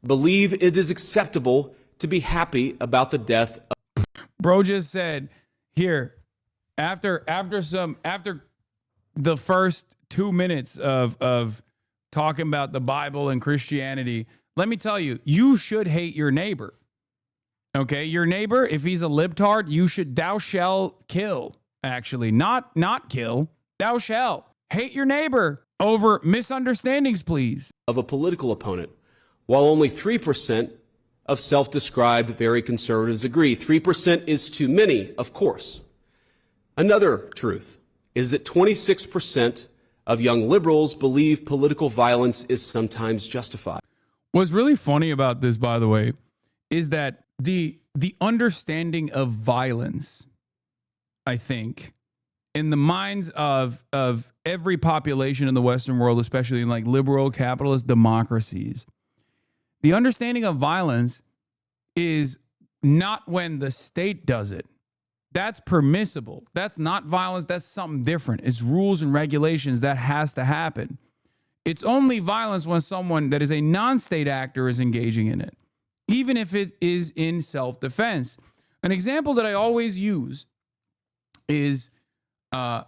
believe it is acceptable to be happy about the death of... Bro just said, here, after the first 2 minutes of talking about the Bible and Christianity, let me tell you, you should hate your neighbor. Okay, your neighbor, if he's a libtard, thou shall kill. Actually, not kill. Thou shall hate your neighbor over misunderstandings, please. Of a political opponent, while only 3% of self-described very conservatives agree. 3% is too many, of course. Another truth is that 26% of young liberals believe political violence is sometimes justified. What's really funny about this, by the way, is that the understanding of violence, I think, in the minds of every population in the Western world, especially in like liberal capitalist democracies, the understanding of violence is not when the state does it. That's permissible. That's not violence. That's something different. It's rules and regulations that has to happen. It's only violence when someone that is a non-state actor is engaging in it, even if it is in self-defense. An example that I always use is the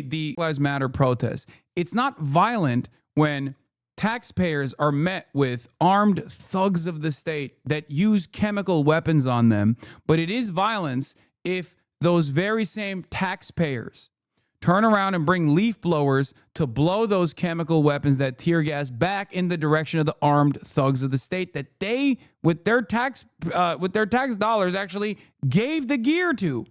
Black Lives Matter protests. It's not violent when taxpayers are met with armed thugs of the state that use chemical weapons on them, but it is violence if those very same taxpayers turn around and bring leaf blowers to blow those chemical weapons, that tear gas, back in the direction of the armed thugs of the state that they, with their tax dollars, actually gave the gear to.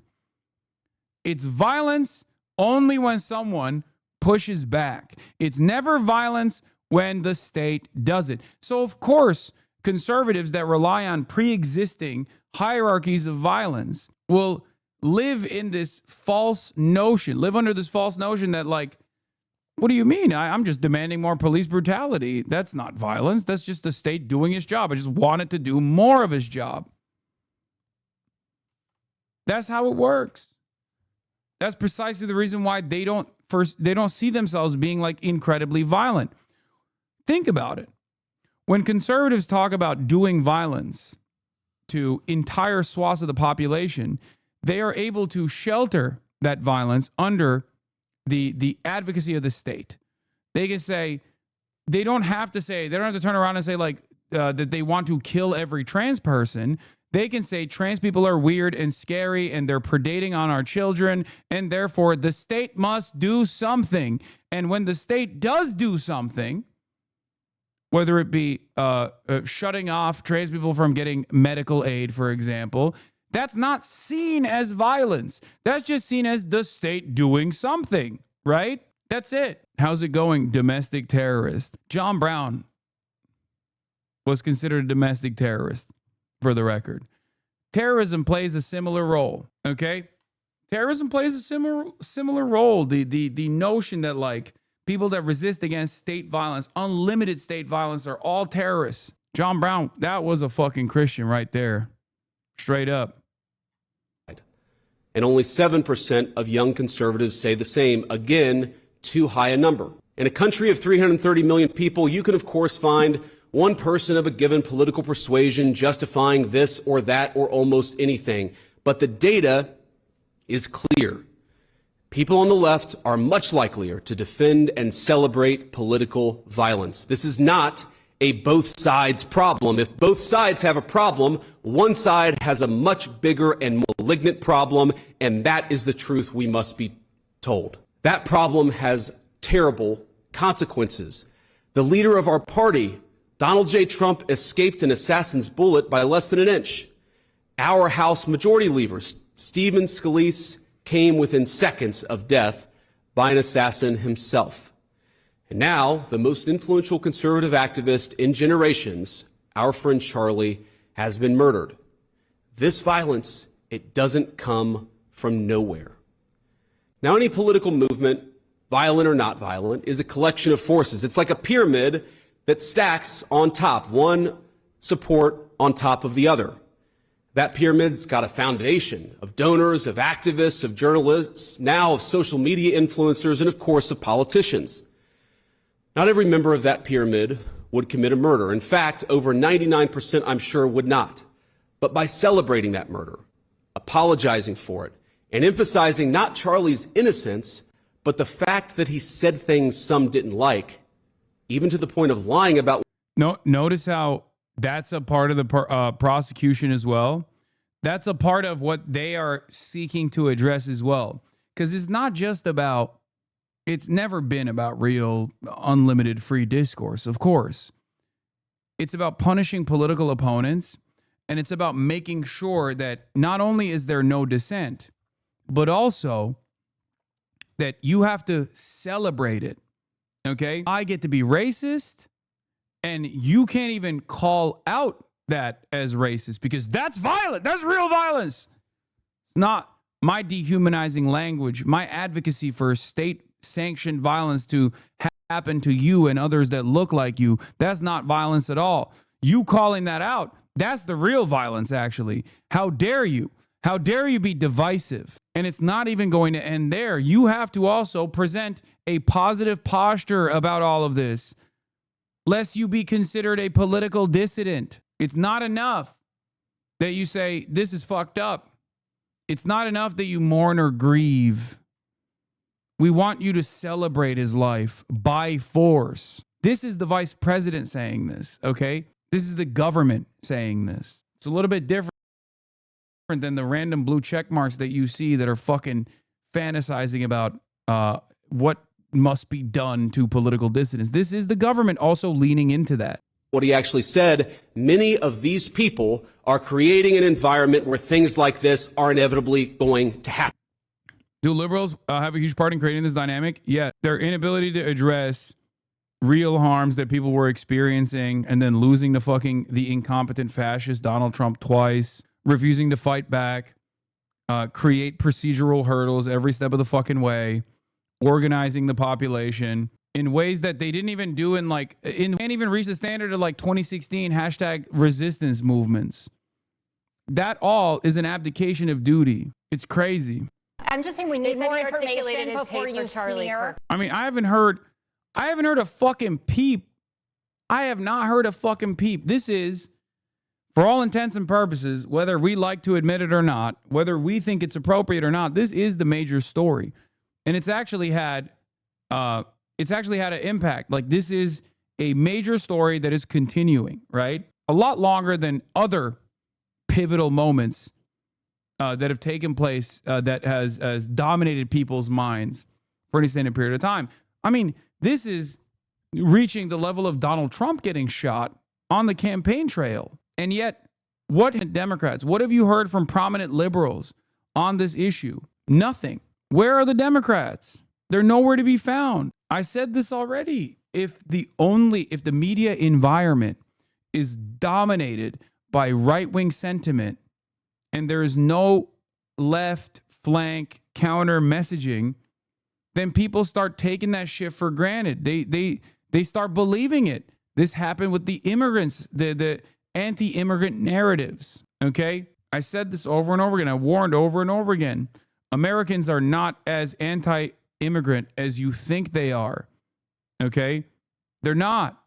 It's violence only when someone pushes back. It's never violence when the state does it. So, of course, conservatives that rely on pre-existing hierarchies of violence will live under this false notion that, like, what do you mean? I'm just demanding more police brutality. That's not violence. That's just the state doing its job. I just want it to do more of its job. That's how it works. That's precisely the reason why they don't see themselves being like incredibly violent. Think about it. When conservatives talk about doing violence to entire swaths of the population, they are able to shelter that violence under the advocacy of the state. They can say, they don't have to turn around and say like that they want to kill every trans person. They can say trans people are weird and scary and they're predating on our children, and therefore the state must do something. And when the state does do something, whether it be shutting off trans people from getting medical aid, for example, that's not seen as violence. That's just seen as the state doing something, right? That's it. How's it going, domestic terrorist? John Brown was considered a domestic terrorist, for the record. Terrorism plays a similar role, okay? Terrorism plays a similar role. The notion that like people that resist against state violence, unlimited state violence, are all terrorists. John Brown, that was a fucking Christian right there. Straight up. And only 7% of young conservatives say the same. Again, too high a number. In a country of 330 million people, you can of course find one person of a given political persuasion justifying this or that or almost anything. But the data is clear. People on the left are much likelier to defend and celebrate political violence. This is not a both sides problem. If both sides have a problem, one side has a much bigger and malignant problem, and that is the truth we must be told. That problem has terrible consequences. The leader of our party, Donald J. Trump, escaped an assassin's bullet by less than an inch. Our House Majority Leader, Stephen Scalise, came within seconds of death by an assassin himself. And now, the most influential conservative activist in generations, our friend Charlie, has been murdered. This violence, it doesn't come from nowhere. Now, any political movement, violent or not violent, is a collection of forces. It's like a pyramid that stacks on top, one support on top of the other. That pyramid's got a foundation of donors, of activists, of journalists, now of social media influencers, and of course of politicians. Not every member of that pyramid would commit a murder. In fact, over 99%, I'm sure, would not. But by celebrating that murder, apologizing for it, and emphasizing not Charlie's innocence, but the fact that he said things some didn't like, even to the point of lying about. No, notice how that's a part of the prosecution as well. That's a part of what they are seeking to address as well. Because it's not just about, it's never been about real unlimited free discourse, of course. It's about punishing political opponents, and it's about making sure that not only is there no dissent, but also that you have to celebrate it. Okay? I get to be racist, and you can't even call out that as racist because that's violent. That's real violence. It's not my dehumanizing language, my advocacy for state-sanctioned violence to happen to you and others that look like you. That's not violence at all. You calling that out, that's the real violence, actually. How dare you? How dare you be divisive? And it's not even going to end there. You have to also present a positive posture about all of this, lest you be considered a political dissident. It's not enough that you say, this is fucked up. It's not enough that you mourn or grieve. We want you to celebrate his life by force. This is the vice president saying this, okay? This is the government saying this. It's a little bit different than the random blue check marks that you see that are fucking fantasizing about what must be done to political dissidents. This is the government also leaning into that. What he actually said, many of these people are creating an environment where things like this are inevitably going to happen. Do liberals have a huge part in creating this dynamic? Yeah, their inability to address real harms that people were experiencing and then losing to the incompetent fascist Donald Trump twice, refusing to fight back, create procedural hurdles every step of the fucking way, organizing the population in ways that they didn't even do can't even reach the standard of 2016 #resistance movements. That all is an abdication of duty. It's crazy. I'm just saying we need more information before you smear. I mean, I haven't heard a fucking peep. I have not heard a fucking peep. This is, for all intents and purposes, whether we like to admit it or not, whether we think it's appropriate or not, this is the major story. And it's actually had an impact. This is a major story that is continuing, right? A lot longer than other pivotal moments that have taken place that has dominated people's minds for an extended period of time. I mean, this is reaching the level of Donald Trump getting shot on the campaign trail. And yet, what Democrats, what have you heard from prominent liberals on this issue? Nothing. Where are the Democrats? They're nowhere to be found. I said this already. If the media environment is dominated by right-wing sentiment and there is no left flank, counter messaging, then people start taking that shit for granted. They start believing it. This happened with the immigrants, the anti-immigrant narratives. Okay? I said this over and over again. I warned over and over again. Americans are not as anti-immigrant as you think they are. Okay? They're not.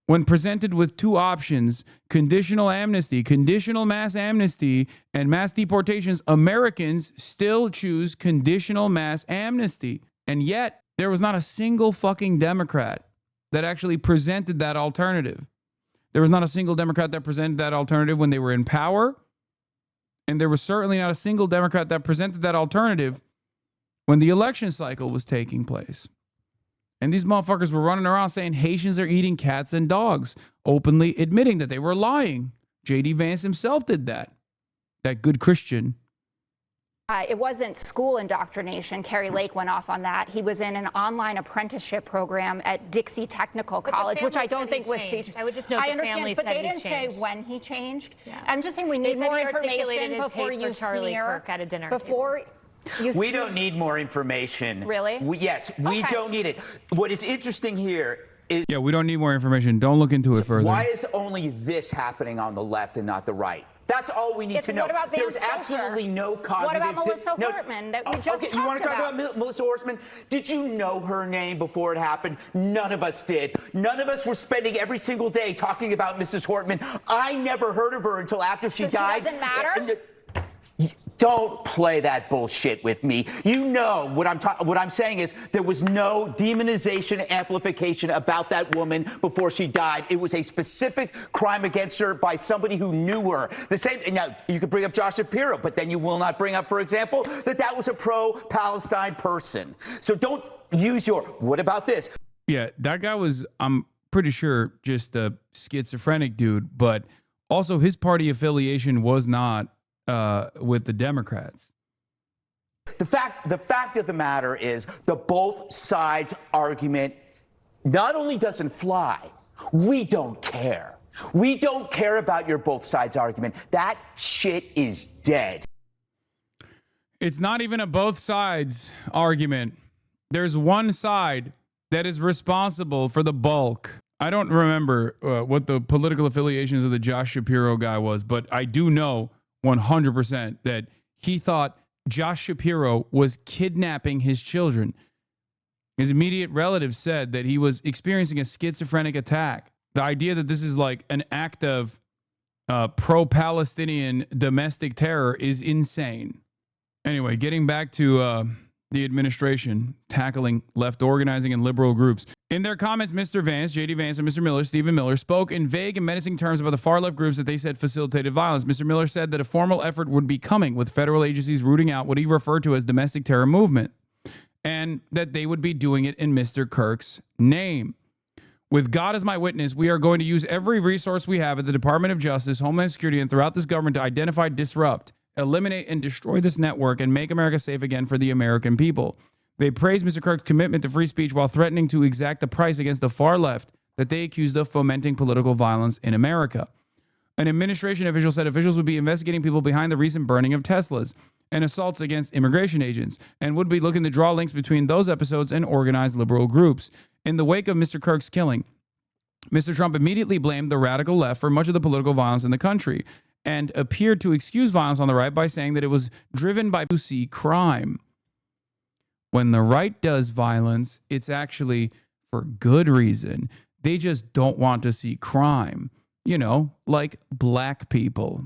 When presented with two options, conditional amnesty, conditional mass amnesty, and mass deportations, Americans still choose conditional mass amnesty. And yet, there was not a single fucking Democrat that actually presented that alternative. There was not a single Democrat that presented that alternative when they were in power. And there was certainly not a single Democrat that presented that alternative when the election cycle was taking place. And these motherfuckers were running around saying Haitians are eating cats and dogs, openly admitting that they were lying. J.D. Vance himself did that. That good Christian. It wasn't school indoctrination. Kerry Lake went off on that. He was in an online apprenticeship program at Dixie Technical College, which I don't think was changed. I would just note I the understand, family but said they he didn't say changed. when he changed. Yeah. I'm just saying we need more information before you Charlie smear. Kirk at a dinner Before you We don't need more information. Really? Yes, we Okay. don't need it. What is interesting here is Yeah, we don't need more information. Don't look into it further. why is only this happening on the left and not the right? That's all we need It's- to know. what about Vance There's Pilcher? absolutely no cognitive. What about Melissa Hortman that we just okay, you want to talked talk about Melissa Hortman? Did you know her name before it happened? None of us did. None of us were spending every single day talking about Mrs. Hortman. I never heard of her until after she So died. she doesn't matter? Don't play that bullshit with me. You know what I'm saying is there was no demonization, amplification about that woman before she died. It was a specific crime against her by somebody who knew her. The same. Now you could bring up Josh Shapiro, but then you will not bring up, for example, that was a pro-Palestine person. So don't use your. What about this? Yeah, that guy was, I'm pretty sure, just a schizophrenic dude, but also his party affiliation was not with the Democrats. The fact of the matter is the both sides argument not only doesn't fly, we don't care. We don't care about your both sides argument. That shit is dead. It's not even a both sides argument. There's one side that is responsible for the bulk. I don't remember what the political affiliations of the Josh Shapiro guy was, but I do know 100% that he thought Josh Shapiro was kidnapping his children. His immediate relatives said that he was experiencing a schizophrenic attack. The idea that this is like an act of pro-Palestinian domestic terror is insane. Anyway, getting back to the administration tackling left organizing and liberal groups. In their comments, Mr. Vance, J.D. Vance, and Mr. Miller, Stephen Miller, spoke in vague and menacing terms about the far-left groups that they said facilitated violence. Mr. Miller said that a formal effort would be coming with federal agencies rooting out what he referred to as domestic terror movement, and that they would be doing it in Mr. Kirk's name. With God as my witness, we are going to use every resource we have at the Department of Justice, Homeland Security, and throughout this government to identify, disrupt, eliminate, and destroy this network and make America safe again for the American people. They praised Mr. Kirk's commitment to free speech while threatening to exact a price against the far left that they accused of fomenting political violence in America. An administration official said officials would be investigating people behind the recent burning of Teslas and assaults against immigration agents, and would be looking to draw links between those episodes and organized liberal groups. In the wake of Mr. Kirk's killing, Mr. Trump immediately blamed the radical left for much of the political violence in the country, and appeared to excuse violence on the right by saying that it was driven by to see crime. When the right does violence, it's actually for good reason. They just don't want to see crime. You know, like black people,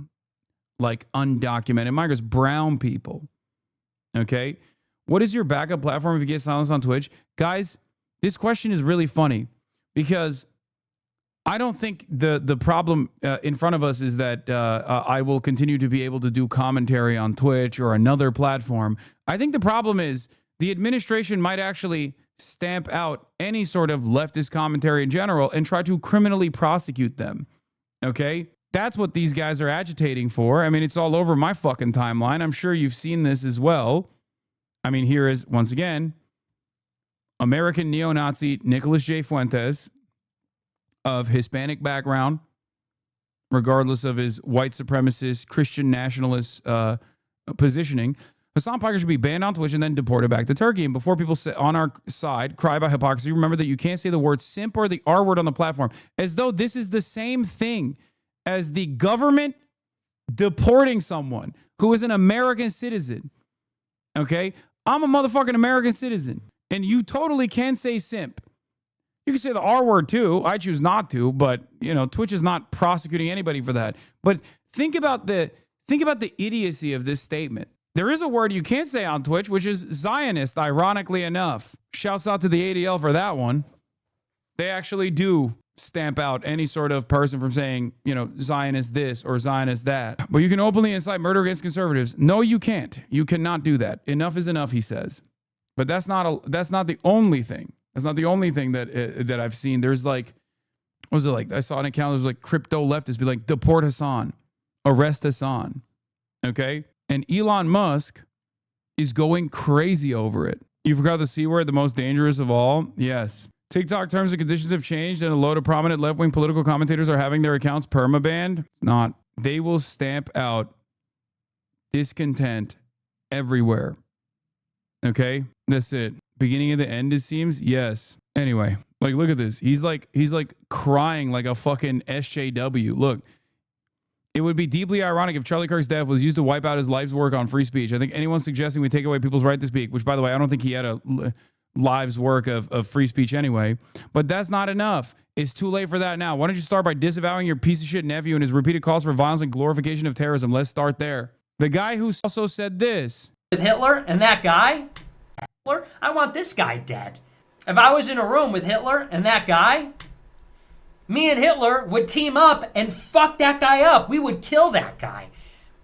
like undocumented migrants, brown people. Okay? What is your backup platform if you get silenced on Twitch? Guys, this question is really funny because I don't think the problem in front of us is that I will continue to be able to do commentary on Twitch or another platform. I think the problem is the administration might actually stamp out any sort of leftist commentary in general and try to criminally prosecute them. Okay? That's what these guys are agitating for. I mean, it's all over my fucking timeline. I'm sure you've seen this as well. I mean, here is, once again, American neo-Nazi Nicholas J. Fuentes, of Hispanic background, regardless of his white supremacist, Christian nationalist positioning. Hasan Piker should be banned on Twitch and then deported back to Turkey. And before people sit on our side cry about hypocrisy, remember that you can't say the word simp or the R word on the platform, as though this is the same thing as the government deporting someone who is an American citizen. Okay? I'm a motherfucking American citizen, and you totally can say simp. You can say the R word too. I choose not to, but you know, Twitch is not prosecuting anybody for that. But think about the idiocy of this statement. There is a word you can't say on Twitch, which is Zionist, ironically enough. Shouts out to the ADL for that one. They actually do stamp out any sort of person from saying, you know, Zionist this or Zionist that. But you can openly incite murder against conservatives. No, you can't. You cannot do that. Enough is enough, he says. But that's not the only thing. That's not the only thing that I've seen. There's like, what was it like? I saw an account that was like crypto leftists be like, deport Hasan, arrest Hasan. Okay? And Elon Musk is going crazy over it. You forgot the C word, the most dangerous of all? Yes. TikTok terms and conditions have changed, and a load of prominent left-wing political commentators are having their accounts permabanned. Not. They will stamp out discontent everywhere. Okay? That's it. Beginning of the end, it seems? Yes. Anyway, like, look at this. He's like crying like a fucking SJW. Look. It would be deeply ironic if Charlie Kirk's death was used to wipe out his life's work on free speech. I think anyone suggesting we take away people's right to speak, which, by the way, I don't think he had a life's work of free speech anyway, but that's not enough. It's too late for that now. Why don't you start by disavowing your piece of shit nephew and his repeated calls for violence and glorification of terrorism? Let's start there. The guy who also said this. With Hitler and that guy, Hitler, I want this guy dead. If I was in a room with Hitler and that guy, me and Hitler would team up and fuck that guy up. We would kill that guy.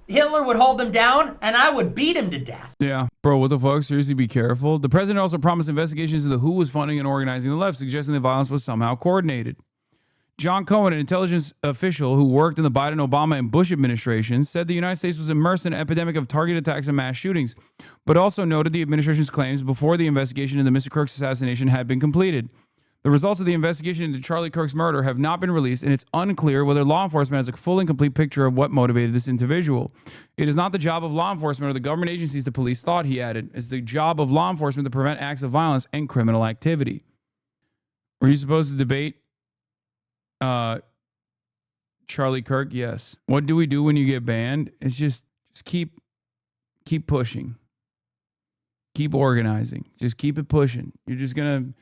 Hitler would hold him down, and I would beat him to death. Yeah. Bro, what the fuck? Seriously, be careful. The president also promised investigations into who was funding and organizing the left, suggesting the violence was somehow coordinated. John Cohen, an intelligence official who worked in the Biden, Obama, and Bush administrations, said the United States was immersed in an epidemic of targeted attacks and mass shootings, but also noted the administration's claims before the investigation into Mr. Kirk's assassination had been completed. The results of the investigation into Charlie Kirk's murder have not been released, and it's unclear whether law enforcement has a full and complete picture of what motivated this individual. It is not the job of law enforcement or the government agencies the police thought, he added. It's the job of law enforcement to prevent acts of violence and criminal activity. Were you supposed to debate Charlie Kirk? Yes. What do we do when you get banned? It's just keep pushing. Keep organizing. Just keep it pushing. You're just going to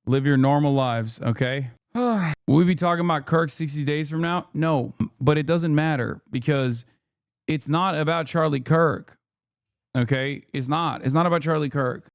live your normal lives, okay? Will we be talking about Kirk 60 days from now? No, but it doesn't matter because it's not about Charlie Kirk, okay? It's not about Charlie Kirk.